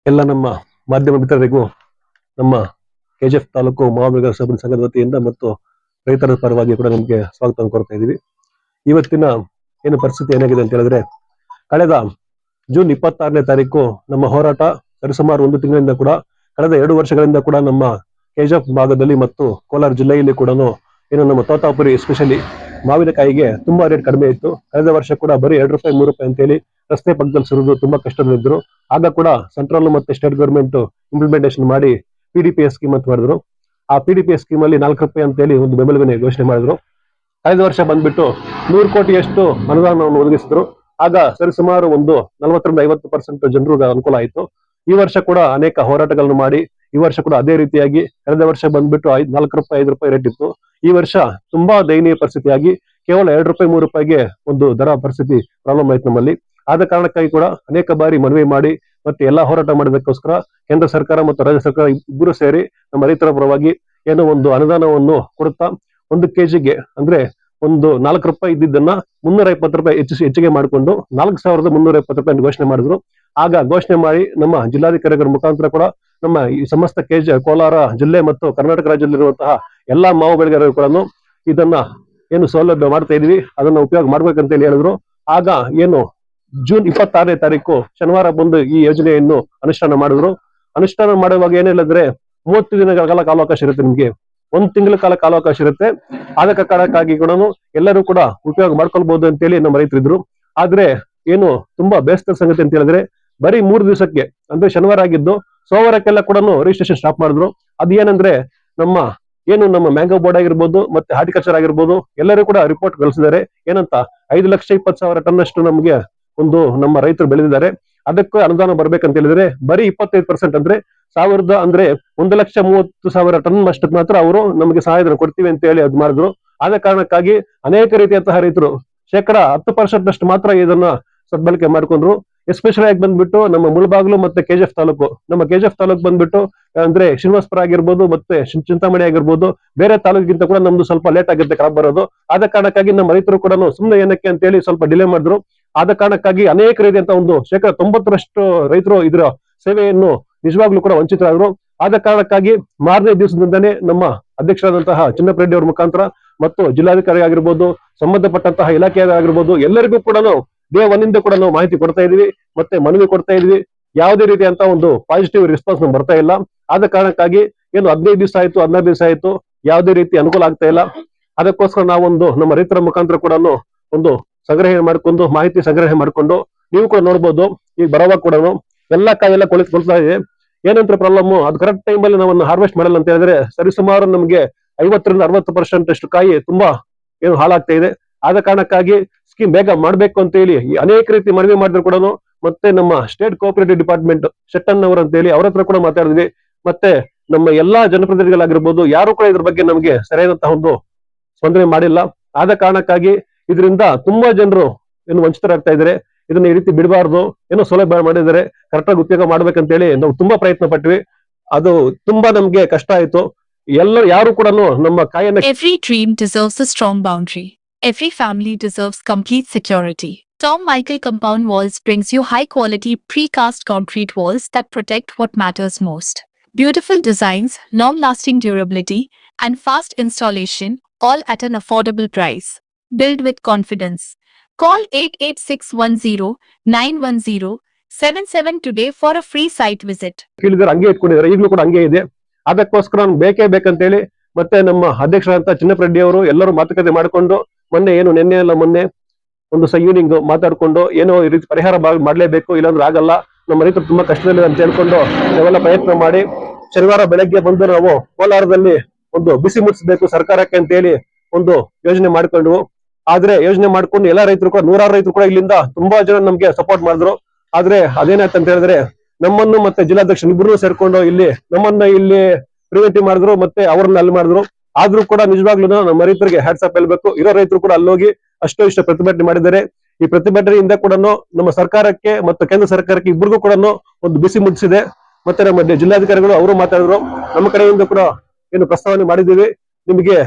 ಎಲ್ಲ ನಮ್ಮ ಮಾಧ್ಯಮ ಮಿತ್ರರಿಗೂ ನಮ್ಮ ಕೆಜಿಎಫ್ ತಾಲೂಕು ಮಾವಬೇಗ ಸಭಾ ಸಂಘದ ವತಿಯಿಂದ ಮತ್ತು ರೈತರ ಪರವಾಗಿ ಕೂಡ ನಮಗೆ ಸ್ವಾಗತ ಕೋರ್ತಾ ಇದೀವಿ. ಇವತ್ತಿನ ಏನು ಪರಿಸ್ಥಿತಿ ಏನಾಗಿದೆ ಅಂತ ಹೇಳಿದ್ರೆ, ಕಳೆದ ಜೂನ್ 26ನೇ ತಾರೀಕು ನಮ್ಮ ಹೋರಾಟ ಸರಿಸುಮಾರು 1 ತಿಂಗಳಿಂದ ಕೂಡ ಕಳೆದ 2 ವರ್ಷಗಳಿಂದ ಕೂಡ ನಮ್ಮ ಕೆಜಿಎಫ್ ಭಾಗದಲ್ಲಿ ಮತ್ತು ಕೋಲಾರ ಜಿಲ್ಲೆಯಲ್ಲಿ ಕೂಡ ಏನು ನಮ್ಮ ತೋತಾಪುರಿ ಎಸ್ಪೆಷಲಿ ಮಾವಿನಕಾಯಿಗೆ ತುಂಬಾ ರೇಟ್ ಕಡಿಮೆ ಇತ್ತು. ಕಳೆದ ವರ್ಷ ಕೂಡ ಬರೀ 2 ರೂಪಾಯಿ 3 ರೂಪಾಯಿ ಅಂತೇಳಿ ರಸ್ತೆ ಪಕ್ಕದಲ್ಲಿ ಸುರಿದು ತುಂಬಾ ಕಷ್ಟದಲ್ಲಿದ್ರು. ಆಗ ಕೂಡ ಸೆಂಟ್ರಲ್ ಮತ್ತೆ ಸ್ಟೇಟ್ ಗವರ್ಮೆಂಟ್ ಇಂಪ್ಲಿಮೆಂಟೇಷನ್ ಮಾಡಿ PDPS ಸ್ಕೀಮ್ ಅಂತ ಮಾಡಿದ್ರು. ಆ PDPS ಸ್ಕೀಮ್ ಅಲ್ಲಿ 4 ರೂಪಾಯಿ ಅಂತೇಳಿ ಒಂದು ಬೆಂಬಲ ಬೆಲೆ ಘೋಷಣೆ ಮಾಡಿದ್ರು. ಕಳೆದ ವರ್ಷ ಬಂದ್ಬಿಟ್ಟು 100 ಕೋಟಿಯಷ್ಟು ಅನುದಾನವನ್ನು ಒದಗಿಸಿದ್ರು. ಆಗ ಸರಿಸುಮಾರು ಒಂದು 40ರಿಂದ 50% ಜನರಿಗೆ ಅನುಕೂಲ ಆಯಿತು. ಈ ವರ್ಷ ಕೂಡ ಅನೇಕ ಹೋರಾಟಗಳನ್ನು ಮಾಡಿ ಈ ವರ್ಷ ಕೂಡ ಅದೇ ರೀತಿಯಾಗಿ ಕಳೆದ ವರ್ಷ ಬಂದ್ಬಿಟ್ಟು 4 ರೂಪಾಯಿ 5 ರೂಪಾಯಿ ರೇಟ್ ಇತ್ತು. ಈ ವರ್ಷ ತುಂಬಾ ದಯನೀಯ ಪರಿಸ್ಥಿತಿಯಾಗಿ ಕೇವಲ 2 ರೂಪಾಯಿ 3 ರೂಪಾಯಿಗೆ ಒಂದು ದರ ಪರಿಸ್ಥಿತಿ ಪ್ರಾಬ್ಲಮ್ ಆಯ್ತು ನಮ್ಮಲ್ಲಿ. ಆದ ಕಾರಣಕ್ಕಾಗಿ ಕೂಡ ಅನೇಕ ಬಾರಿ ಮನವಿ ಮಾಡಿ ಮತ್ತೆ ಎಲ್ಲಾ ಹೋರಾಟ ಮಾಡೋದಕ್ಕೋಸ್ಕರ ಕೇಂದ್ರ ಸರ್ಕಾರ ಮತ್ತು ರಾಜ್ಯ ಸರ್ಕಾರ ಇಬ್ಬರು ಸೇರಿ ನಮ್ಮ ರೈತರ ಪರವಾಗಿ ಏನೋ ಒಂದು ಅನುದಾನವನ್ನು ಕೊಡುತ್ತಾ 1 ಕೆಜಿಗೆ ಅಂದ್ರೆ ಒಂದು 4 ರೂಪಾಯಿ ಇದ್ದಿದ್ದನ್ನ 370 ರೂಪಾಯಿ ಹೆಚ್ಚಿಗೆ ಮಾಡಿಕೊಂಡು 4370 ರೂಪಾಯಿ ಘೋಷಣೆ ಮಾಡಿದ್ರು. ಆಗ ಘೋಷಣೆ ಮಾಡಿ ನಮ್ಮ ಜಿಲ್ಲಾಧಿಕಾರಿಗಳ ಮುಖಾಂತರ ಕೂಡ ನಮ್ಮ ಈ ಸಮಸ್ತ ಕೋಲಾರ ಜಿಲ್ಲೆ ಮತ್ತು ಕರ್ನಾಟಕ ರಾಜ್ಯದಲ್ಲಿರುವಂತಹ ಎಲ್ಲಾ ಮಾವು ಬೆಳೆಗಾರರು ಕೂಡ ಇದನ್ನ ಏನು ಸೌಲಭ್ಯ ಮಾಡ್ತಾ ಇದೀವಿ, ಅದನ್ನ ಉಪಯೋಗ ಮಾಡ್ಬೇಕಂತ ಹೇಳಿ ಹೇಳಿದ್ರು. ಆಗ ಏನು ಜೂನ್ 26ನೇ ತಾರೀಕು ಶನಿವಾರ ಬಂದು ಈ ಯೋಜನೆಯನ್ನು ಅನುಷ್ಠಾನ ಮಾಡಿದ್ರು. ಅನುಷ್ಠಾನ ಮಾಡುವಾಗ ಏನಿಲ್ಲದ್ರೆ 30 ದಿನಗಳ ಕಾಲ ಕಾಲಾವಕಾಶ ಇರುತ್ತೆ ನಿಮ್ಗೆ, 1 ತಿಂಗಳ ಕಾಲ ಕಾಲಾವಕಾಶ ಇರುತ್ತೆ. ಆದ ಕಾರಣಕ್ಕಾಗಿ ಕೂಡ ಎಲ್ಲರೂ ಕೂಡ ಉಪಯೋಗ ಮಾಡ್ಕೊಳ್ಬಹುದು ಅಂತೇಳಿ ನಮ್ಮ ರೈತರಿದ್ರು. ಆದ್ರೆ ಏನು ತುಂಬಾ ಬೇಸರದ ಸಂಗತಿ ಅಂತ ಹೇಳಿದ್ರೆ, ಬರೀ 3 ದಿವಸಕ್ಕೆ ಅಂದ್ರೆ ಶನಿವಾರ ಆಗಿದ್ದು ಸೋಮವಾರಕ್ಕೆಲ್ಲ ಕೂಡ ರಿಜಿಸ್ಟ್ರೇಷನ್ ಸ್ಟಾಪ್ ಮಾಡಿದ್ರು. ಅದೇನಂದ್ರೆ ನಮ್ಮ ಏನು ನಮ್ಮ ಮ್ಯಾಂಗೋ ಬೋರ್ಡ್ ಆಗಿರ್ಬೋದು ಮತ್ತೆ ಹಾರ್ಟಿಕಲ್ಚರ್ ಆಗಿರ್ಬೋದು ಎಲ್ಲರೂ ಕೂಡ ರಿಪೋರ್ಟ್ ಕಳಿಸಿದ್ದಾರೆ. ಏನಂತ 5,20,000 ಟನ್ ಅಷ್ಟು ನಮ್ಗೆ ಒಂದು ನಮ್ಮ ರೈತರು ಬೆಳೆದಿದ್ದಾರೆ. ಅದಕ್ಕೂ ಅನುದಾನ ಬರ್ಬೇಕಂತ ಹೇಳಿದ್ರೆ ಬರೀ 25% ಅಂದ್ರೆ 1,30,30,000 ಟನ್ ಅಷ್ಟಕ್ಕೆ ಮಾತ್ರ ಅವರು ನಮಗೆ ಸಹಾಯಧನ ಕೊಡ್ತೀವಿ ಅಂತ ಹೇಳಿ ಅದ್ ಮಾಡಿದ್ರು. ಆದ ಕಾರಣಕ್ಕಾಗಿ ಅನೇಕ ರೀತಿಯಂತಹ ರೈತರು 10% ಅಷ್ಟು ಮಾತ್ರ ಇದನ್ನ ಸದ್ಬಳಕೆ ಮಾಡ್ಕೊಂಡ್ರು. ಎಸ್ಪೆಷಲಿ ಆಗಿ ಬಂದ್ಬಿಟ್ಟು ನಮ್ಮ ಮುಳಬಾಗ್ಲು ಮತ್ತೆ ಕೆಜಿಎಫ್ ತಾಲೂಕು, ನಮ್ಮ ಕೆಜಿಎಫ್ ತಾಲೂಕು ಬಂದ್ಬಿಟ್ಟು ಅಂದ್ರೆ ಶ್ರೀನಿವಾಸಪುರ ಆಗಿರ್ಬೋದು ಮತ್ತೆ ಚಿಂತಾಮಣಿ ಆಗಿರ್ಬೋದು, ಬೇರೆ ತಾಲೂಕಿಗಿಂತ ಕೂಡ ನಮ್ದು ಸ್ವಲ್ಪ ಲೇಟ್ ಆಗುತ್ತೆ ಕ್ರಾಪ್ ಬರೋದು. ಆದ ಕಾರಣಕ್ಕಾಗಿ ನಮ್ಮ ರೈತರು ಕೂಡ ಸುಮ್ಮನೆ ಏನಕ್ಕೆ ಅಂತ ಹೇಳಿ ಸ್ವಲ್ಪ ಡಿಲೇ ಮಾಡಿದ್ರು. ಆದ ಕಾರಣಕ್ಕಾಗಿ ಅನೇಕ ರೀತಿಯಂತ ಒಂದು 90% ರೈತರು ಇದರ ಸೇವೆಯನ್ನು ನಿಜವಾಗ್ಲೂ ಕೂಡ ವಂಚಿತರಾದ್ರು. ಆದ ಕಾರಣಕ್ಕಾಗಿ ಮಾರನೇ ದಿವಸದಿಂದನೇ ನಮ್ಮ ಅಧ್ಯಕ್ಷರಾದಂತಹ ಚಿನ್ನಪ್ಪ ಅವರ ಮುಖಾಂತರ ಮತ್ತು ಜಿಲ್ಲಾಧಿಕಾರಿ ಆಗಿರ್ಬೋದು, ಸಂಬಂಧಪಟ್ಟಂತಹ ಇಲಾಖೆ ಆಗಿರ್ಬೋದು, ಎಲ್ಲರಿಗೂ ಕೂಡ ಡೇ 1 ಇಂದ ಕೂಡ ನಾವು ಮಾಹಿತಿ ಕೊಡ್ತಾ ಇದೀವಿ ಮತ್ತೆ ಮನವಿ ಕೊಡ್ತಾ ಇದೀವಿ. ಯಾವುದೇ ರೀತಿಯಂತ ಒಂದು ಪಾಸಿಟಿವ್ ರೆಸ್ಪಾನ್ಸ್ ಬರ್ತಾ ಇಲ್ಲ. ಆದ ಕಾರಣಕ್ಕಾಗಿ ಏನು 15 ದಿವಸ ಆಯ್ತು 16 ದಿವಸ ಆಯ್ತು ಯಾವುದೇ ರೀತಿ ಅನುಕೂಲ ಆಗ್ತಾ ಇಲ್ಲ. ಅದಕ್ಕೋಸ್ಕರ ನಾವೊಂದು ನಮ್ಮ ರೈತರ ಮುಖಾಂತರ ಕೂಡ ಒಂದು ಸಂಗ್ರಹಣೆ ಮಾಡ್ಕೊಂಡು ಮಾಹಿತಿ ಸಂಗ್ರಹಣೆ ಮಾಡ್ಕೊಂಡು ನೀವು ಕೂಡ ನೋಡ್ಬೋದು. ಈಗ ಬರೋವಾಗ ಕೂಡ ಎಲ್ಲಾ ಕಾಯೆಲ್ಲ ಕೊಳ್ತಾ ಇದೆ. ಏನಂತ ಪ್ರಾಬ್ಲಮ್, ಅದು ಕರೆಕ್ಟ್ ಟೈಮ್ ಅಲ್ಲಿ ನಾವು ಹಾರ್ವೆಸ್ಟ್ ಮಾಡಲ್ಲ ಅಂತ ಹೇಳಿದ್ರೆ ಸರಿಸುಮಾರು ನಮಗೆ 50ರಿಂದ 60% ಅಷ್ಟು ಕಾಯಿ ತುಂಬಾ ಏನು ಹಾಳಾಗ್ತಾ ಇದೆ. ಆದ ಕಾರಣಕ್ಕಾಗಿ ಸ್ಕೀಮ್ ಬೇಗ ಮಾಡ್ಬೇಕು ಅಂತ ಹೇಳಿ ಅನೇಕ ರೀತಿ ಮನವಿ ಮಾಡಿದ್ರು ಕೂಡ ಮತ್ತೆ ನಮ್ಮ ಸ್ಟೇಟ್ ಕೋಆಪರೇಟಿವ್ ಡಿಪಾರ್ಟ್ಮೆಂಟ್ ಶೆಟ್ಟನ್ ಅವರು ಅಂತ ಹೇಳಿ ಅವ್ರ ಹತ್ರ ಕೂಡ ಮಾತಾಡಿದ್ವಿ. ಮತ್ತೆ ನಮ್ಮ ಎಲ್ಲಾ ಜನಪ್ರತಿನಿಧಿಗಳಾಗಿರ್ಬೋದು ಯಾರು ಕೂಡ ಇದ್ರ ಬಗ್ಗೆ ನಮಗೆ ಸರಿಯಾದಂತಹ ಒಂದು ಸ್ಪಂದನೆ ಮಾಡಿಲ್ಲ. ಆದ ಕಾರಣಕ್ಕಾಗಿ ಇದರಿಂದ ತುಂಬಾ ಜನರು ಏನು ವಂಚಿತರಾಗ್ತಾ ಇದ್ದಾರೆ. ಇದನ್ನ ಈ ರೀತಿ ಬಿಡಬಾರ್ದು, ಏನೋ ಸೌಲಭ್ಯ ಮಾಡಿದರೆ ಕರೆಕ್ಟಾಗಿ ಉಪಯೋಗ ಮಾಡ್ಬೇಕಂತ ಹೇಳಿ ನಾವು ತುಂಬಾ ಪ್ರಯತ್ನ ಪಟ್ವಿ. ಅದು ತುಂಬಾ ನಮ್ಗೆ ಕಷ್ಟ ಆಯ್ತು. ಯಾರು ಕೂಡ ನಮ್ಮ ಕಾಯನ್ನ Every dream deserves a strong boundary. Every family deserves complete security. Tom Michael Compound Walls brings you high-quality precast concrete walls that protect what matters most. Beautiful designs, long-lasting durability, and fast installation, all at an affordable price. Build with confidence. Call 88610-910-77 today for a free site visit. ಕೇಳಿದ್ರೆ ಹಂಗೆ ಇಟ್ಕೊಂಡಿದ್ದಾರೆ, ಈಗಲೂ ಕೂಡ ಹಂಗೆ ಇದೆ. ಅದಕ್ಕೋಸ್ಕರ ನಾನು ಬೇಕೇ ಬೇಕಂತೇಳಿ ಮತ್ತೆ ನಮ್ಮ ಅಧ್ಯಕ್ಷರಾದಂತ ಚಿನ್ನಪ್ಪ ಅವರು ಎಲ್ಲರೂ ಮಾತುಕತೆ ಮಾಡಿಕೊಂಡು ನಿನ್ನೆ ಒಂದು ಈವ್ನಿಂಗ್ ಮಾತಾಡ್ಕೊಂಡು ಏನೋ ಈ ರೀತಿ ಪರಿಹಾರ ಮಾಡ್ಲೇಬೇಕು, ಇಲ್ಲಾಂದ್ರೆ ಆಗಲ್ಲ, ನಮ್ಮ ರೈತರು ತುಂಬಾ ಕಷ್ಟದಲ್ಲಿ ಅಂತ ಹೇಳ್ಕೊಂಡು ನಾವೆಲ್ಲ ಪ್ರಯತ್ನ ಮಾಡಿ ಶನಿವಾರ ಬೆಳಗ್ಗೆ ಬಂದು ನಾವು ಕೋಲಾರದಲ್ಲಿ ಒಂದು ಬಿಸಿ ಮುಟ್ಟಿಸಬೇಕು ಸರ್ಕಾರಕ್ಕೆ ಅಂತ ಹೇಳಿ ಒಂದು ಯೋಜನೆ ಮಾಡ್ಕೊಂಡು, ಆದ್ರೆ ಯೋಜನೆ ಮಾಡ್ಕೊಂಡು ಎಲ್ಲಾ ರೈತರು ಕೂಡ 100 ರೈತರು ಕೂಡ ಇಲ್ಲಿಂದ ತುಂಬಾ ಜನ ನಮ್ಗೆ ಸಪೋರ್ಟ್ ಮಾಡಿದ್ರು. ಆದ್ರೆ ಅದೇನಾಯ್ತು ಅಂತ ಹೇಳಿದ್ರೆ ನಮ್ಮನ್ನು ಮತ್ತೆ ಜಿಲ್ಲಾಧ್ಯಕ್ಷ ಇಬ್ಬರು ಸೇರ್ಕೊಂಡು ನಮ್ಮನ್ನ ಇಲ್ಲಿ ಪ್ರಿವೆಂಟಿವ್ ಮಾಡಿದ್ರು ಮತ್ತೆ ಅವ್ರನ್ನ ಅಲ್ಲಿ ಮಾಡಿದ್ರು. ಆದ್ರೂ ಕೂಡ ನಿಜವಾಗ್ಲೂ ನಮ್ಮ ರೈತರಿಗೆ ಹ್ಯಾಟ್ಸ್ ಆಫ್ ಹೇಳ್ಬೇಕು. ಇರೋ ರೈತರು ಕೂಡ ಅಲ್ಲೋಗಿ ಅಷ್ಟೋ ಇಷ್ಟ ಪ್ರತಿಭಟನೆ ಮಾಡಿದ್ದಾರೆ. ಈ ಪ್ರತಿಭಟನೆಯಿಂದ ಕೂಡ ನಮ್ಮ ಸರ್ಕಾರಕ್ಕೆ ಮತ್ತು ಕೇಂದ್ರ ಸರ್ಕಾರಕ್ಕೆ ಇಬ್ಬರಿಗೂ ಕೂಡ ಒಂದು ಬಿಸಿ ಮುಟ್ಟಿಸಿದೆ. ಮತ್ತೆ ನಮ್ಮ ಜಿಲ್ಲಾಧಿಕಾರಿಗಳು ಅವರು ಮಾತಾಡಿದ್ರು, ನಮ್ಮ ಕಡೆಯಿಂದ ಕೂಡ ಏನು ಪ್ರಸ್ತಾವನೆ ಮಾಡಿದ್ದೀವಿ, ನಿಮಗೆ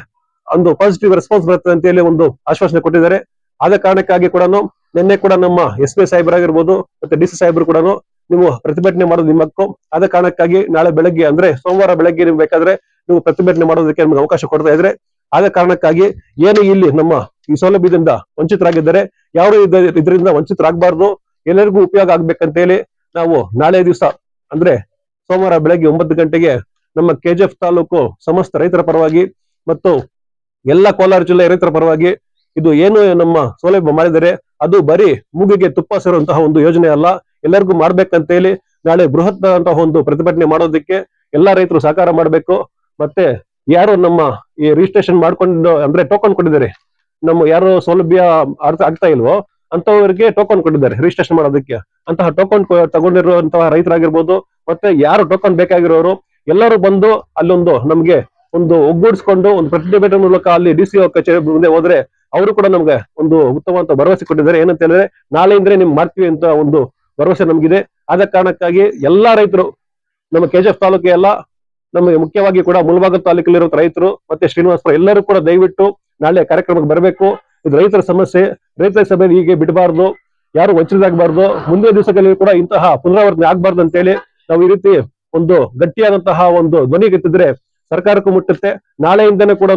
ಒಂದು ಪಾಸಿಟಿವ್ ರೆಸ್ಪಾನ್ಸ್ ಬರುತ್ತೆ ಅಂತ ಹೇಳಿ ಒಂದು ಆಶ್ವಾಸನೆ ಕೊಟ್ಟಿದ್ದಾರೆ. ಆದ ಕಾರಣಕ್ಕಾಗಿ ಕೂಡ ನಿನ್ನೆ ಕೂಡ ನಮ್ಮ SP ಸಾಹೇಬರಾಗಿರ್ಬೋದು ಮತ್ತೆ DC ಸಾಹೇಬರು ಕೂಡ ನೀವು ಪ್ರತಿಭಟನೆ ಮಾಡೋದು ನಿಮ್ಮ ಹಕ್ಕು. ಆದ ಕಾರಣಕ್ಕಾಗಿ ನಾಳೆ ಬೆಳಗ್ಗೆ ಅಂದ್ರೆ ಸೋಮವಾರ ಬೆಳಗ್ಗೆ ನೀವು ಬೇಕಾದ್ರೆ ನೀವು ಪ್ರತಿಭಟನೆ ಮಾಡೋದಕ್ಕೆ ನಿಮ್ಗೆ ಅವಕಾಶ ಕೊಡ್ತಾ ಇದ್ರೆ, ಆದ ಕಾರಣಕ್ಕಾಗಿ ಏನು ಇಲ್ಲಿ ನಮ್ಮ ಈ ಸೌಲಭ್ಯದಿಂದ ವಂಚಿತರಾಗಿದ್ದಾರೆ, ಯಾರು ಇದರಿಂದ ವಂಚಿತರಾಗಬಾರ್ದು, ಎಲ್ಲರಿಗೂ ಉಪಯೋಗ ಆಗ್ಬೇಕಂತ ಹೇಳಿ ನಾವು ನಾಳೆ ದಿವಸ ಅಂದ್ರೆ ಸೋಮವಾರ ಬೆಳಗ್ಗೆ 9 ಗಂಟೆಗೆ ನಮ್ಮ KGF ತಾಲೂಕು ಸಮಸ್ತ ರೈತರ ಪರವಾಗಿ ಮತ್ತು ಎಲ್ಲ ಕೋಲಾರ ಜಿಲ್ಲೆ ರೈತರ ಪರವಾಗಿ ಇದು ಏನು ನಮ್ಮ ಸೌಲಭ್ಯ ಮಾಡಿದರೆ ಅದು ಬರೀ ಮೂಗಿಗೆ ತುಪ್ಪ ಸೇರುವಂತಹ ಒಂದು ಯೋಜನೆ ಅಲ್ಲ, ಎಲ್ಲರಿಗೂ ಮಾಡ್ಬೇಕಂತ ಹೇಳಿ ನಾಳೆ ಬೃಹತ್ ಅಂತಹ ಒಂದು ಪ್ರತಿಭಟನೆ ಮಾಡೋದಕ್ಕೆ ಎಲ್ಲಾ ರೈತರು ಸಹಕಾರ ಮಾಡಬೇಕು. ಮತ್ತೆ ಯಾರು ನಮ್ಮ ಈ ರಿಜಿಸ್ಟ್ರೇಷನ್ ಮಾಡ್ಕೊಂಡು ಅಂದ್ರೆ ಟೋಕನ್ ಕೊಟ್ಟಿದ್ದಾರೆ, ನಮ್ಮ ಯಾರು ಸೌಲಭ್ಯ ಅರ್ಥ ಆಗ್ತಾ ಇಲ್ವೋ ಅಂತವರಿಗೆ ಟೋಕನ್ ಕೊಟ್ಟಿದ್ದಾರೆ ರಿಜಿಸ್ಟ್ರೇಷನ್ ಮಾಡೋದಕ್ಕೆ. ಅಂತಹ ಟೋಕನ್ ತಗೊಂಡಿರುವಂತಹ ರೈತರಾಗಿರ್ಬೋದು, ಮತ್ತೆ ಯಾರು ಟೋಕನ್ ಬೇಕಾಗಿರೋರು ಎಲ್ಲರೂ ಬಂದು ಅಲ್ಲೊಂದು ನಮ್ಗೆ ಒಂದು ಒಗ್ಗೂಡಿಸ್ಕೊಂಡು ಒಂದು ಪ್ರತಿಭಟನೆ ಮೂಲಕ ಅಲ್ಲಿ DCO ಕಚೇರಿ ಮುಂದೆ ಹೋದ್ರೆ ಅವರು ಕೂಡ ನಮ್ಗೆ ಒಂದು ಉತ್ತಮವಾದ ಭರವಸೆ ಕೊಟ್ಟಿದ್ದಾರೆ. ಏನಂತ ಹೇಳಿದ್ರೆ ನಾಳೆಯಿಂದಲೇ ನಿಮ್ ಮಾಡ್ತೀವಿ ಅಂತ ಒಂದು ಭರವಸೆ ನಮ್ಗಿದೆ. ಆದ ಕಾರಣಕ್ಕಾಗಿ ಎಲ್ಲಾ ರೈತರು ನಮ್ಮ KGF ತಾಲೂಕಿಗೆ ಎಲ್ಲ ನಮಗೆ ಮುಖ್ಯವಾಗಿ ಕೂಡ ಮುಳಬಾಗಿಲು ತಾಲೂಕಲ್ಲಿರೋ ರೈತರು ಮತ್ತೆ ಶ್ರೀನಿವಾಸಪುರ ಎಲ್ಲರೂ ಕೂಡ ದಯವಿಟ್ಟು ನಾಳೆ ಕಾರ್ಯಕ್ರಮಕ್ಕೆ ಬರಬೇಕು. ಇದು ರೈತರ ಸಮಸ್ಯೆ, ರೈತರ ಸಭೆಯಲ್ಲಿ ಹೀಗೆ ಬಿಡಬಾರ್ದು, ಯಾರು ವಂಚಿತರಾಗಬಾರ್ದು, ಮುಂದಿನ ದಿವಸಗಳಲ್ಲಿ ಕೂಡ ಇಂತಹ ಪುನರಾವರ್ತನೆ ಆಗ್ಬಾರ್ದು ಅಂತ ಹೇಳಿ ನಾವು ಈ ರೀತಿ ಒಂದು ಗಟ್ಟಿಯಾದಂತಹ ಒಂದು ಧ್ವನಿಗೆತ್ತಿದ್ರೆ ಸರ್ಕಾರಕ್ಕೂ ಮುಟ್ಟುತ್ತೆ. ನಾಳೆಯಿಂದನೇ ಕೂಡ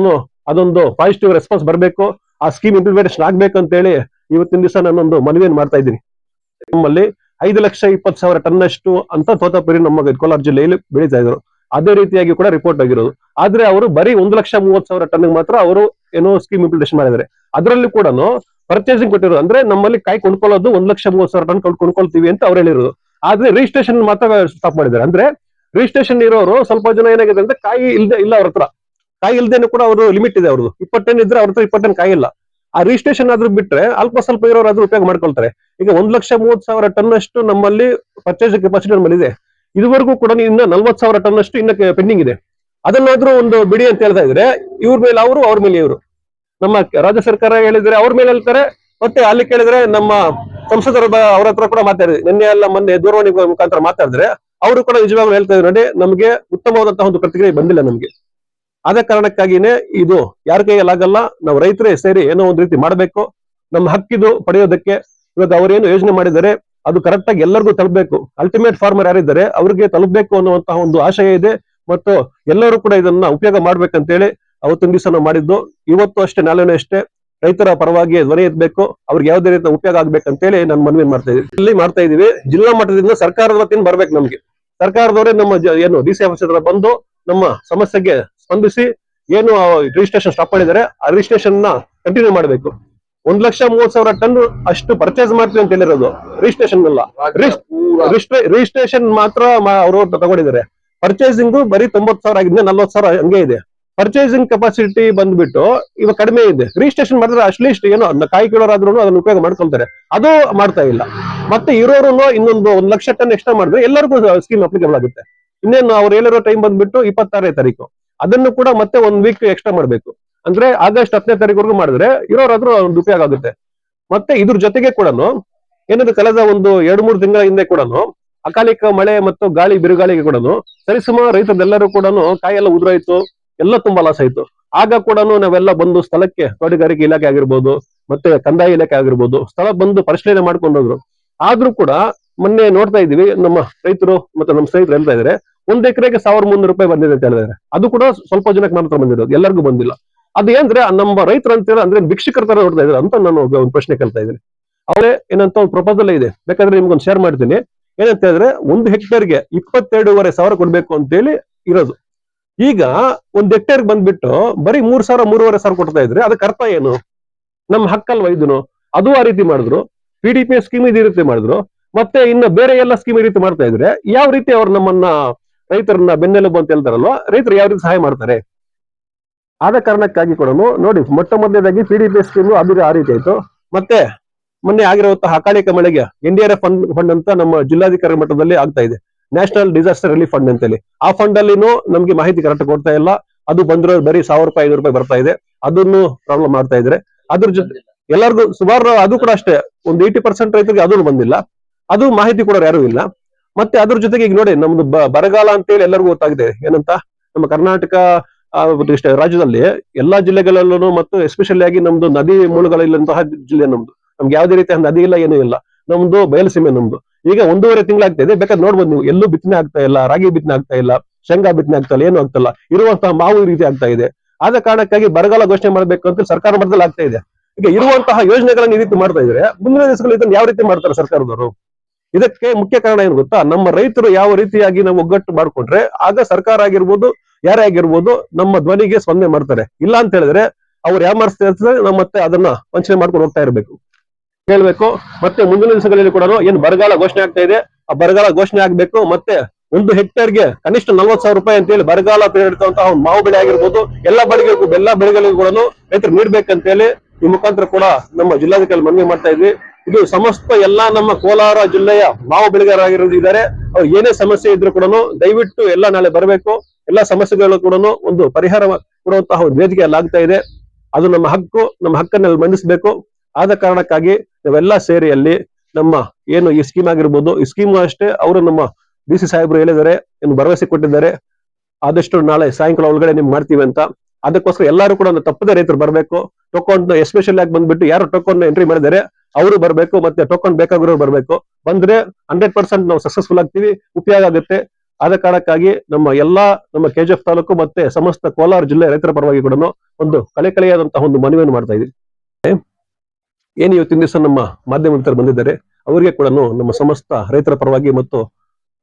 ಅದೊಂದು ಪಾಸಿಟಿವ್ ರೆಸ್ಪಾನ್ಸ್ ಬರಬೇಕು, ಆ ಸ್ಕೀಮ್ ಇಂಪ್ಲಿಮೆಂಟೇಷನ್ ಆಗ್ಬೇಕು ಅಂತ ಹೇಳಿ ಇವತ್ತಿನ ದಿವಸ ನಾನೊಂದು ಮನವಿಯನ್ನು ಮಾಡ್ತಾ ಇದ್ದೀನಿ. ನಮ್ಮಲ್ಲಿ 5,20,000 ಟನ್ ಅಷ್ಟು ಅಂತ ತೋತಾಪುರಿ ನಮ್ಮ ಕೋಲಾರ ಜಿಲ್ಲೆಯಲ್ಲಿ ಬೆಳೀತಾ ಇದ್ರು. ಅದೇ ರೀತಿಯಾಗಿ ಕೂಡ ರಿಪೋರ್ಟ್ ಆಗಿರೋದು. ಆದ್ರೆ ಅವರು ಬರೀ 1,30,30,000 ಟನ್ ಮಾತ್ರ ಅವರು ಏನೋ ಸ್ಕೀಮ್ ಇಂಪ್ಲಿಮೆಂಟೇಷನ್ ಮಾಡಿದ್ದಾರೆ. ಅದರಲ್ಲಿ ಕೂಡ ಪರ್ಚೇಸಿಂಗ್ ಕೊಟ್ಟಿರೋದು ಅಂದ್ರೆ ನಮ್ಮಲ್ಲಿ ಕಾಯಿ ಕೊಂಡ್ಕೊಳ್ಳೋದು 1,30,30,000 ಟನ್ ಕೊಂಡ್ಕೊಳ್ತೀವಿ ಅಂತ ಅವ್ರು ಹೇಳಿರೋದು. ಆದ್ರೆ ರಿಜಿಸ್ಟ್ರೇಷನ್ ಮಾತ್ರ ಸ್ಟಾಪ್ ಮಾಡಿದ್ದಾರೆ. ಅಂದ್ರೆ ರಿಜಿಸ್ಟ್ರೇಷನ್ ಇರೋರು ಸ್ವಲ್ಪ ಜನ ಏನಾಗಿದೆ ಅಂದ್ರೆ ಕಾಯಿ ಇಲ್ಲ ಅವ್ರ ಹತ್ರ, ಕಾಯಿ ಇಲ್ದೇನೆ ಕೂಡ ಅವರು ಲಿಮಿಟ್ ಇದೆ ಅವ್ರದ್ದು. 20 ಟನ್ ಇದ್ರೆ ಅವ್ರ ಹತ್ರ 20 ಟನ್ ಕಾಯಿ ಇಲ್ಲ. ಆ ರಿಜಿಸ್ಟ್ರೇಷನ್ ಆದ್ರೂ ಬಿಟ್ರೆ ಅಲ್ಪ ಸ್ವಲ್ಪ ಇರೋರು ಆದ್ರೂ ಉಪಯೋಗ ಮಾಡ್ಕೊಳ್ತಾರೆ. ಈಗ 1,30,30,000 ಟನ್ ಅಷ್ಟು ನಮ್ಮಲ್ಲಿ ಪರ್ಚೇಸಿಂಗ್ ಕೆಪಾಸಿಟಿ ನಮ್ಮಲ್ಲಿ ಇದೆ. ಇದುವರೆಗೂ ಕೂಡ ಇನ್ನ 40,000 ಟನ್ ಅಷ್ಟು ಇನ್ನ ಪೆಂಡಿಂಗ್ ಇದೆ. ಅದನ್ನಾದ್ರೂ ಒಂದು ಬಿಡಿ ಅಂತ ಹೇಳ್ತಾ ಇದ್ರೆ ಇವ್ರ ಮೇಲೆ ಅವರು, ಅವ್ರ ಮೇಲೆ ಇವರು. ನಮ್ಮ ರಾಜ್ಯ ಸರ್ಕಾರ ಹೇಳಿದ್ರೆ ಅವ್ರ ಮೇಲೆ ಹೇಳ್ತಾರೆ, ಮತ್ತೆ ಅಲ್ಲಿ ಕೇಳಿದ್ರೆ ನಮ್ಮ ಸಂಸದರ ಅವ್ರ ಹತ್ರ ಕೂಡ ಮಾತಾಡಿದ್ವಿ. ನಿನ್ನೆ ಎಲ್ಲ ಮೊನ್ನೆ ದೂರವಾಣಿ ಮುಖಾಂತರ ಮಾತಾಡಿದ್ರೆ ಅವರು ಕೂಡ ನಿಜವಾಗ್ಲೂ ಹೇಳ್ತಾ ಇದ್ರು, ನೋಡಿ ನಮಗೆ ಉತ್ತಮವಾದಂತಹ ಒಂದು ಪ್ರತಿಕ್ರಿಯೆ ಬಂದಿಲ್ಲ ನಮ್ಗೆ. ಆದ ಕಾರಣಕ್ಕಾಗಿನೇ ಇದು ಯಾರ ಕೈಯಲ್ಲಾಗಲ್ಲ, ನಾವು ರೈತರೇ ಸೇರಿ ಏನೋ ಒಂದು ರೀತಿ ಮಾಡಬೇಕು. ನಮ್ಮ ಹಕ್ಕಿದು ಪಡೆಯೋದಕ್ಕೆ ಇವಾಗ ಅವರೇನು ಯೋಜನೆ ಮಾಡಿದ್ದಾರೆ ಅದು ಕರೆಕ್ಟ್ ಆಗಿ ಎಲ್ಲರಿಗೂ ತಲುಪಬೇಕು. ಅಲ್ಟಿಮೇಟ್ ಫಾರ್ಮರ್ ಯಾರಿದ್ದಾರೆ ಅವ್ರಿಗೆ ತಲುಪಬೇಕು ಅನ್ನುವಂತಹ ಒಂದು ಆಶಯ ಇದೆ. ಮತ್ತು ಎಲ್ಲರೂ ಕೂಡ ಇದನ್ನ ಉಪಯೋಗ ಮಾಡ್ಬೇಕಂತೇಳಿ ಅವತ್ತಿನ ದಿವಸ ನಾವು ಮಾಡಿದ್ದು. ಇವತ್ತು ಅಷ್ಟೇ, ನಾಳೆನೂ ಅಷ್ಟೇ ರೈತರ ಪರವಾಗಿ ಧ್ವನಿ ಎತ್ತಬೇಕು, ಅವ್ರಿಗೆ ಯಾವುದೇ ರೀತಿ ಉಪಯೋಗ ಆಗ್ಬೇಕಂತೇಳಿ ನಾನು ಮನವಿ ಮಾಡ್ತಾ ಇದೀವಿ. ಇಲ್ಲಿ ಮಾಡ್ತಾ ಇದೀವಿ ಜಿಲ್ಲಾ ಮಟ್ಟದಿಂದ ಸರ್ಕಾರದ ವತಿಯಿಂದ ಬರ್ಬೇಕು ನಮ್ಗೆ. ಸರ್ಕಾರದವರೇ ನಮ್ಮ ಏನು DC ಆಫೀಸ್ ಹತ್ರ ಬಂದು ನಮ್ಮ ಸಮಸ್ಯೆಗೆ ಸ್ಪಂದಿಸಿ ಏನು ರಿಜಿಸ್ಟ್ರೇಷನ್ ಸ್ಟಾಪ್ ಮಾಡಿದ್ದಾರೆ ಆ ರಿಜಿಸ್ಟ್ರೇಷನ್ ನ ಕಂಟಿನ್ಯೂ ಮಾಡಬೇಕು. 1,30,30,000 ಟನ್ ಅಷ್ಟು ಪರ್ಚೇಸ್ ಮಾಡ್ತೀವಿ ಅಂತ ಹೇಳಿರೋದು, ರಿಜಿಸ್ಟ್ರೇಷನ್ ಅಲ್ಲ. ರಿಜಿಸ್ಟ್ರೇಷನ್ ಮಾತ್ರ ಅವರು ತಗೊಂಡಿದ್ದಾರೆ. ಪರ್ಚೇಸಿಂಗ್ ಬರೀ 90,000 ಆಗಿದೆ, 40,000 ಹಂಗೆ ಇದೆ. ಪರ್ಚೇಸಿಂಗ್ ಕೆಪಾಸಿಟಿ ಬಂದ್ಬಿಟ್ಟು ಇವಾಗ ಕಡಿಮೆ ಇದೆ. ರಿಜಿಸ್ಟ್ರೇಷನ್ ಮಾಡಿದ್ರೆ ಅಟ್ಲೀಸ್ಟ್ ಏನೋ ಕಾಯಿ ಕಿಲೋರಾದ್ರೂ ಅದನ್ನ ಉಪಯೋಗ ಮಾಡ್ಕೊಳ್ತಾರೆ, ಅದು ಮಾಡ್ತಾ ಇಲ್ಲ. ಮತ್ತೆ ಇರೋರು ಇನ್ನೊಂದು 1,00,000 ಟನ್ ಎಕ್ಸ್ಟ್ರಾ ಮಾಡಿದ್ರೆ ಎಲ್ಲರಿಗೂ ಸ್ಕೀಮ್ ಅಪ್ಲಿಕೇಬಲ್ ಆಗುತ್ತೆ. ಇನ್ನೇನು ಅವ್ರು ಹೇಳಿರೋ ಟೈಮ್ ಬಂದ್ಬಿಟ್ಟು 26ನೇ ತಾರೀಕು, ಅದನ್ನು ಕೂಡ ಮತ್ತೆ 1 ವೀಕ್ ಎಕ್ಸ್ಟ್ರಾ ಮಾಡ್ಬೇಕು. ಅಂದ್ರೆ ಆಗಸ್ಟ್ 10ನೇ ತಾರೀಕುವರೆಗೂ ಮಾಡಿದ್ರೆ ಇರೋರಾದ್ರೂ ಒಂದು ಉಪಯೋಗ ಆಗುತ್ತೆ. ಮತ್ತೆ ಇದ್ರ ಜೊತೆಗೆ ಕೂಡ ಏನಾದ್ರು ಕಳೆದ ಒಂದು 2-3 ತಿಂಗಳ ಹಿಂದೆ ಕೂಡ ಅಕಾಲಿಕ ಮಳೆ ಮತ್ತು ಗಾಳಿ ಬಿರುಗಾಳಿಗೆ ಕೂಡ ಸರಿಸುಮಾರು ರೈತರೆಲ್ಲರೂ ಕೂಡ ಕಾಯಿ ಎಲ್ಲ ಉದುರಾಯ್ತು, ಎಲ್ಲ ತುಂಬಾ ಲಾಸ್ ಆಯ್ತು. ಆಗ ಕೂಡ ನಾವೆಲ್ಲ ಬಂದು ಸ್ಥಳಕ್ಕೆ ತೋಟಗಾರಿಕೆ ಇಲಾಖೆ ಆಗಿರ್ಬೋದು ಮತ್ತೆ ಕಂದಾಯ ಇಲಾಖೆ ಆಗಿರ್ಬೋದು ಸ್ಥಳ ಬಂದು ಪರಿಶೀಲನೆ ಮಾಡ್ಕೊಂಡೋದ್ರು. ಆದ್ರೂ ಕೂಡ ಮೊನ್ನೆ ನೋಡ್ತಾ ಇದೀವಿ ನಮ್ಮ ರೈತರು ಮತ್ತೆ ನಮ್ಮ ಸ್ನೇಹಿತರು ಹೇಳ್ತಾ ಇದಾರೆ 1 ಎಕರೆಗೆ 1,300 ರೂಪಾಯಿ ಬಂದಿದೆ ಅಂತ ಹೇಳಿದಾರೆ. ಅದು ಕೂಡ ಸ್ವಲ್ಪ ಜನಕ್ಕೆ ಮಾತ್ರ ಬಂದಿರೋದು, ಎಲ್ಲರಿಗೂ ಬಂದಿಲ್ಲ. ಅದು ಏನ್ರೆ ನಮ್ಮ ರೈತರು ಅಂತ ಹೇಳಿ ಅಂದ್ರೆ ಭಿಕ್ಷುಕರ ತರ ನೋಡ್ತಾ ಇದ್ದಾರೆ ಅಂತ ನಾನು ಒಂದು ಪ್ರಶ್ನೆ ಕೇಳ್ತಾ ಇದ್ದೀನಿ. ಅವರೇ ಏನಂತ ಒಂದು ಪ್ರಪೋಸಲ್ ಇದೆ, ಬೇಕಾದ್ರೆ ನಿಮ್ಗೊಂದು ಶೇರ್ ಮಾಡ್ತೀನಿ. ಏನಂತ ಹೇಳಿದ್ರೆ 1 ಹೆಕ್ಟೇರ್ಗೆ 22,500 ಕೊಡ್ಬೇಕು ಅಂತ ಹೇಳಿ ಇರೋದು. ಈಗ 1 ಹೆಕ್ಟೇರ್ ಬಂದ್ಬಿಟ್ಟು ಬರೀ 3,000 3,500 ಕೊಡ್ತಾ ಇದ್ರೆ ಅದಕ್ಕೆ ಅರ್ಥ ಏನು? ನಮ್ಮ ಹಕ್ಕಲ್ವಾ ಇದನ್ನು? ಅದು ಆ ರೀತಿ ಮಾಡಿದ್ರು, PDP ಸ್ಕೀಮ್ ಈ ರೀತಿ ಮಾಡಿದ್ರು, ಮತ್ತೆ ಇನ್ನು ಬೇರೆ ಎಲ್ಲ ಸ್ಕೀಮ್ ಈ ರೀತಿ ಮಾಡ್ತಾ ಇದ್ರೆ ಯಾವ ರೀತಿ ಅವ್ರು ನಮ್ಮನ್ನ ರೈತರನ್ನ ಬೆನ್ನೆಲುಬು ಅಂತ ಹೇಳ್ತಾರಲ್ವಾ, ರೈತರು ಯಾವ ರೀತಿ ಸಹಾಯ ಮಾಡ್ತಾರೆ? ಆದ ಕಾರಣಕ್ಕಾಗಿ ಕೂಡ ನೋಡಿ, ಮೊಟ್ಟ ಮೊದಲನೇದಾಗಿ PDP ಸ್ಕೀಮ್ ಅದು ಆ ರೀತಿ ಆಯ್ತು. ಮತ್ತೆ ಮೊನ್ನೆ ಆಗಿರುವಂತಹ ಅಕಾಲಿಕ ಮಳೆಗೆ NDRF ಫಂಡ್ ಅಂತ ನಮ್ಮ ಜಿಲ್ಲಾಧಿಕಾರಿ ಮಟ್ಟದಲ್ಲಿ ಆಗ್ತಾ ಇದೆ, ನ್ಯಾಷನಲ್ ಡಿಸಾಸ್ಟರ್ ರಿಲೀಫ್ ಫಂಡ್ ಅಂತೇಳಿ. ಆ ಫಂಡ್ ಅಲ್ಲಿನೂ ನಮ್ಗೆ ಮಾಹಿತಿ ಕರೆಕ್ಟ್ ಕೊಡ್ತಾ ಇಲ್ಲ. ಅದು ಬಂದ್ರೆ ಬರೀ 1,000 ರೂಪಾಯಿ 500 ರೂಪಾಯಿ ಬರ್ತಾ ಇದೆ, ಅದನ್ನು ಪ್ರಾಬ್ಲಮ್ ಮಾಡ್ತಾ ಇದ್ರೆ. ಅದ್ರ ಜೊತೆ ಎಲ್ಲರಿಗೂ ಸುಮಾರು ಅದು ಕೂಡ ಅಷ್ಟೇ, ಒಂದು 80% ರೈತರಿಗೆ ಅದನ್ನು ಬಂದಿಲ್ಲ, ಅದು ಮಾಹಿತಿ ಕೂಡ ಯಾರು ಇಲ್ಲ. ಮತ್ತೆ ಅದ್ರ ಜೊತೆಗೆ ಈಗ ನೋಡಿ, ನಮ್ದು ಬರಗಾಲ ಅಂತೇಳಿ ಎಲ್ಲರಿಗೂ ಗೊತ್ತಾಗಿದೆ. ಏನಂತ ನಮ್ಮ ಕರ್ನಾಟಕ ರಾಜ್ಯದಲ್ಲಿ ಎಲ್ಲಾ ಜಿಲ್ಲೆಗಳಲ್ಲೂ ಮತ್ತು ಎಸ್ಪೆಷಲಿ ಆಗಿ ನಮ್ದು ನದಿ ಮೂಲಗಳಿಲ್ಲಂತಹ ಜಿಲ್ಲೆ ನಮ್ದು. ನಮ್ಗೆ ಯಾವುದೇ ರೀತಿಯ ನದಿ ಇಲ್ಲ, ಏನೂ ಇಲ್ಲ, ನಮ್ದು ಬಯಲುಸೀಮೆ ನಮ್ದು. ಈಗ 1.5 ತಿಂಗಳಾಗ್ತಾ ಇದೆ. ಬೇಕಾದ್ರೆ ನೋಡ್ಬೋದು ನೀವು, ಎಲ್ಲೂ ಬಿತ್ತನೆ ಆಗ್ತಾ ಇಲ್ಲ, ರಾಗಿ ಬಿತ್ತನೆ ಆಗ್ತಾ ಇಲ್ಲ, ಶೇಂಗಾ ಬಿತ್ತನೆ ಆಗ್ತಾ ಇಲ್ಲ, ಏನು ಆಗ್ತಾ ಇಲ್ಲ. ಇರುವಂತಹ ಮಾವು ಈ ರೀತಿ ಆಗ್ತಾ ಇದೆ. ಆದ ಕಾರಣಕ್ಕಾಗಿ ಬರಗಾಲ ಘೋಷಣೆ ಮಾಡಬೇಕು ಅಂತ ಸರ್ಕಾರ ಮಟ್ಟದಲ್ಲಿ ಆಗ್ತಾ ಇದೆ. ಈಗ ಇರುವಂತಹ ಯೋಜನೆಗಳನ್ನ ಈ ರೀತಿ ಮಾಡ್ತಾ ಇದ್ರೆ ಮುಂದಿನ ದಿವಸಗಳಲ್ಲಿ ಇದನ್ನು ಯಾವ ರೀತಿ ಮಾಡ್ತಾರೆ ಸರ್ಕಾರದವರು? ಇದಕ್ಕೆ ಮುಖ್ಯ ಕಾರಣ ಏನು ಗೊತ್ತಾ? ನಮ್ಮ ರೈತರು ಯಾವ ರೀತಿಯಾಗಿ ನಾವು ಒಗ್ಗಟ್ಟು ಮಾಡ್ಕೊಂಡ್ರೆ ಆಗ ಸರ್ಕಾರ ಆಗಿರ್ಬೋದು, ಯಾರೇ ಆಗಿರ್ಬೋದು, ನಮ್ಮ ಧ್ವನಿಗೆ ಸ್ಪಂದನೆ ಮಾಡ್ತಾರೆ. ಇಲ್ಲ ಅಂತ ಹೇಳಿದ್ರೆ ಅವ್ರು ಯಾಮಾರಿಸ್ತಾ ಇರ್ತಾರೆ, ನಾವು ಮತ್ತೆ ಅದನ್ನ ವಂಚನೆ ಮಾಡ್ಕೊಂಡು ಹೋಗ್ತಾ ಇರಬೇಕು, ಹೇಳ್ಬೇಕು. ಮತ್ತೆ ಮುಂದಿನ ದಿವಸಗಳಲ್ಲಿ ಕೂಡ ಏನು ಬರಗಾಲ ಘೋಷಣೆ ಆಗ್ತಾ ಇದೆ, ಆ ಬರಗಾಲ ಘೋಷಣೆ ಆಗ್ಬೇಕು. ಮತ್ತೆ 1 ಹೆಕ್ಟೇರ್ಗೆ ಕನಿಷ್ಠ 40,000 ರೂಪಾಯಿ ಅಂತ ಹೇಳಿ ಬರಗಾಲ ಪೀಡಿತಂತಹ ಮಾವು ಬೆಳೆ ಆಗಿರ್ಬೋದು, ಎಲ್ಲ ಬೆಳೆಗಳಿಗೂ ಕೂಡ ರೈತರು ನೀಡ್ಬೇಕಂತ ಹೇಳಿ ಈ ಮುಖಾಂತರ ಕೂಡ ನಮ್ಮ ಜಿಲ್ಲಾಧಿಕಾರಿ ಮನವಿ ಮಾಡ್ತಾ ಇದ್ವಿ. ಇದು ಸಮಸ್ತ ಎಲ್ಲಾ ನಮ್ಮ ಕೋಲಾರ ಜಿಲ್ಲೆಯ ಮಾವು ಬೆಳೆಗಾರರಾಗಿದ್ದಾರೆ. ಅವ್ರು ಏನೇ ಸಮಸ್ಯೆ ಇದ್ರು ಕೂಡ ದಯವಿಟ್ಟು ಎಲ್ಲ ನಾಳೆ ಬರಬೇಕು. ಎಲ್ಲಾ ಸಮಸ್ಯೆಗಳು ಕೂಡ ಒಂದು ಪರಿಹಾರ ಕೊಡುವಂತಹ ಒಂದು ವೇದಿಕೆ ಆಗ್ತಾ ಇದೆ. ಅದು ನಮ್ಮ ಹಕ್ಕು, ನಮ್ಮ ಹಕ್ಕನ್ನು ಮಂಡಿಸಬೇಕು. ಆದ ಕಾರಣಕ್ಕಾಗಿ ನಾವೆಲ್ಲ ಸೇರಿ ಅಲ್ಲಿ ನಮ್ಮ ಏನು ಈ ಸ್ಕೀಮ್ ಆಗಿರ್ಬೋದು, ಈ ಸ್ಕೀಮ್ ಅಷ್ಟೇ ಅವರು ನಮ್ಮ ಡಿ.ಸಿ ಸಾಹೇಬರು ಹೇಳಿದ್ದಾರೆ, ಏನು ಭರವಸೆ ಕೊಟ್ಟಿದ್ದಾರೆ, ಆದಷ್ಟು ನಾಳೆ ಸಾಯಂಕಾಲ ಒಳಗಡೆ ನಿಮ್ಗೆ ಮಾಡ್ತೀವಿ ಅಂತ. ಅದಕ್ಕೋಸ್ಕರ ಎಲ್ಲರೂ ಕೂಡ ತಪ್ಪದೆ ರೈತರು ಬರಬೇಕು. ಟೋಕನ್ ಎಸ್ಪೆಷಲ್ ಆಗಿ ಬಂದ್ಬಿಟ್ಟು ಯಾರು ಟೋಕನ್ ಎಂಟ್ರಿ ಮಾಡಿದ್ದಾರೆ ಅವರು ಬರಬೇಕು, ಮತ್ತೆ ಟೋಕನ್ ಬೇಕಾಗಿರೋರು ಬರಬೇಕು. ಬಂದ್ರೆ 100% ನಾವು ಸಕ್ಸಸ್ಫುಲ್ ಆಗ್ತೀವಿ, ಉಪಯೋಗ ಆಗುತ್ತೆ. ಆದ ಕಾರಣಕ್ಕಾಗಿ ನಮ್ಮ ಕೆಜಿಎಫ್ ತಾಲೂಕು ಮತ್ತೆ ಸಮಸ್ತ ಕೋಲಾರ ಜಿಲ್ಲೆ ರೈತರ ಪರವಾಗಿ ಕೂಡ ಒಂದು ಕಳೆಯಾದಂತಹ ಒಂದು ಮನವಿಯನ್ನು ಮಾಡ್ತಾ ಇದ್ದೀವಿ. ಏನು ಇವತ್ತಿನ ದಿವಸ ನಮ್ಮ ಮಾಧ್ಯಮ ಮಿತ್ರರು ಬಂದಿದ್ದಾರೆ, ಅವರಿಗೆ ಕೂಡ ನಮ್ಮ ಸಮಸ್ತ ರೈತರ ಪರವಾಗಿ ಮತ್ತು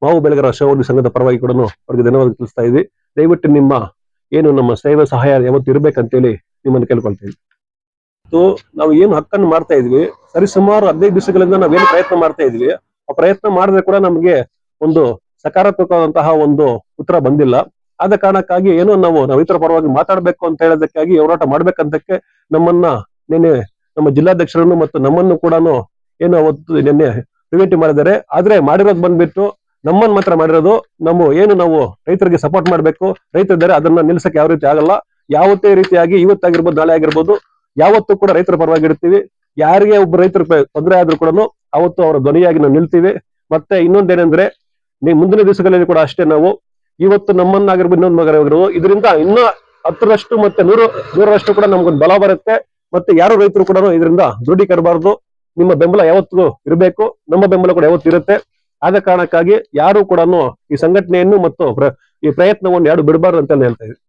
ಮಾವು ಬೆಳೆಗಾರರ ಸಹೋದರಿ ಸಂಘದ ಪರವಾಗಿ ಕೂಡ ಅವರಿಗೆ ಧನ್ಯವಾದ ತಿಳಿಸ್ತಾ ಇದ್ವಿ. ದಯವಿಟ್ಟು ನಿಮ್ಮ ಏನು ನಮ್ಮ ಸೇವೆ ಸಹಾಯ ಯಾವತ್ತು ಇರ್ಬೇಕಂತೇಳಿ ನಿಮ್ಮನ್ನು ಕೇಳ್ಕೊಳ್ತೀವಿ. ನಾವು ಏನು ಹಕ್ಕನ್ನು ಮಾಡ್ತಾ ಇದ್ವಿ, ಸರಿಸುಮಾರು 15 ದಿವಸಗಳಿಂದ ನಾವೇನು ಪ್ರಯತ್ನ ಮಾಡ್ತಾ ಇದ್ವಿ, ಆ ಪ್ರಯತ್ನ ಮಾಡಿದ್ರೆ ಕೂಡ ನಮಗೆ ಒಂದು ಸಕಾರಾತ್ಮಕವಾದಂತಹ ಒಂದು ಉತ್ತರ ಬಂದಿಲ್ಲ. ಆದ ಕಾರಣಕ್ಕಾಗಿ ಏನೋ ನಾವು ರೈತರ ಪರವಾಗಿ ಮಾತಾಡ್ಬೇಕು ಅಂತ ಹೇಳೋದಕ್ಕಾಗಿ ಹೋರಾಟ ಮಾಡ್ಬೇಕಂತಕ್ಕೆ ನಮ್ಮನ್ನ ನಿನ್ನೆ ನಮ್ಮ ಜಿಲ್ಲಾಧ್ಯಕ್ಷರನ್ನು ಮತ್ತು ನಮ್ಮನ್ನು ಕೂಡ ಏನು ಅವತ್ತು ನಿನ್ನೆ ಪ್ರಿವೆಂಟಿವ್ ಮಾಡಿದ್ದಾರೆ. ಆದ್ರೆ ಮಾಡಿರೋದು ಬಂದ್ಬಿಟ್ಟು ನಮ್ಮನ್ನು ಮಾತ್ರ ಮಾಡಿರೋದು. ನಾವು ರೈತರಿಗೆ ಸಪೋರ್ಟ್ ಮಾಡ್ಬೇಕು, ರೈತರಿದ್ದಾರೆ, ಅದನ್ನ ನಿಲ್ಸಕ್ಕೆ ಯಾವ ರೀತಿ ಆಗಲ್ಲ. ಯಾವತ್ತೇ ರೀತಿಯಾಗಿ ಇವತ್ತಾಗಿರ್ಬೋದು, ನಾಳೆ ಆಗಿರ್ಬೋದು, ಯಾವತ್ತೂ ಕೂಡ ರೈತರ ಪರವಾಗಿ ಇರ್ತೀವಿ. ಯಾರಿಗೆ ಒಬ್ಬ ರೈತರ ತೊಂದರೆ ಆದ್ರೂ ಕೂಡ ಅವತ್ತು ಅವರ ಧ್ವನಿಯಾಗಿ ನಾವು ನಿಲ್ತೀವಿ. ಮತ್ತೆ ಇನ್ನೊಂದೇನೆಂದ್ರೆ, ಮುಂದಿನ ದಿವಸಗಳಲ್ಲಿ ಕೂಡ ಅಷ್ಟೇ, ನಾವು ಇವತ್ತು ನಮ್ಮನ್ನಾಗಿರ್ಬೋದು, ಇನ್ನೊಂದು ಮಗರಾಗಿರ್ಬೋದು, ಇದರಿಂದ ಇನ್ನ 10ರಷ್ಟು ಮತ್ತೆ 100ರಷ್ಟು ಕೂಡ ನಮ್ಗೊಂದು ಬಲ ಬರುತ್ತೆ. ಮತ್ತೆ ಯಾರು ರೈತರು ಕೂಡ ಇದರಿಂದ ದೃಢೀಕರಬಾರದು. ನಿಮ್ಮ ಬೆಂಬಲ ಯಾವತ್ತೂ ಇರಬೇಕು, ನಮ್ಮ ಬೆಂಬಲ ಕೂಡ ಯಾವತ್ತೂ ಇರುತ್ತೆ. ಆದ ಕಾರಣಕ್ಕಾಗಿ ಯಾರು ಕೂಡ ಈ ಸಂಘಟನೆಯನ್ನು ಮತ್ತು ಈ ಪ್ರಯತ್ನವನ್ನು ಯಾರು ಬಿಡಬಾರ್ದು ಅಂತ ಹೇಳ್ತಾ ಇದ್ದೀವಿ.